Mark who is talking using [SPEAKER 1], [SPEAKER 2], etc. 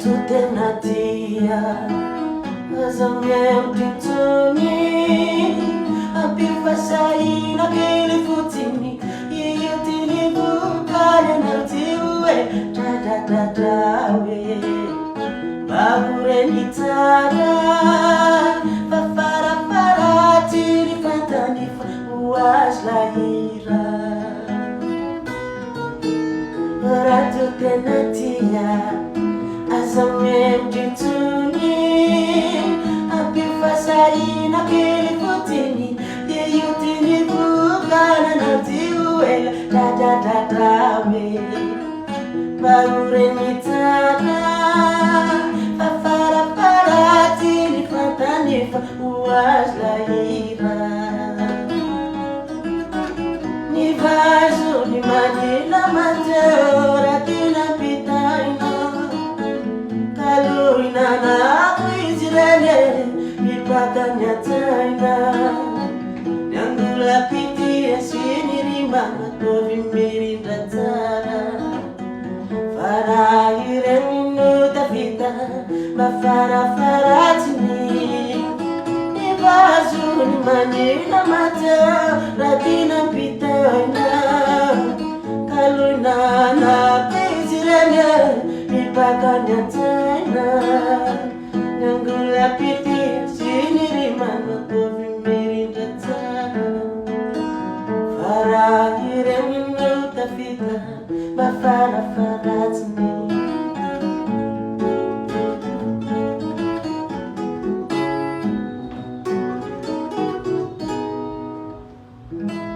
[SPEAKER 1] tena dia Zamiem tintoni Apifasai na kili futini Yiyutini bukanya na tiwe Dadadadawe Babure nitara Fafara fara tiri fantanifa Uwas lahira Ratu tena dia Zamiem tintoni Apifasai na kili futini Yiyutini bukanya na tiwe Dadadadawe Babure nitara Fafara fara tiri fantanifa Uwas lahira Ni vaso ni manila matora Tina pitaina Kalurina na kuizirele Mipatanya taina Nyangula piti asini rimana Tovi mirinda tara Fara iremino tafita Bafara fara tini Ni vaso ni manila matora Tina pitaina Kalurina na kuizirele Mipatanya taina Nyangula piti asini rimana Tovi mirinda tara Fara iremino tafita Bafara fara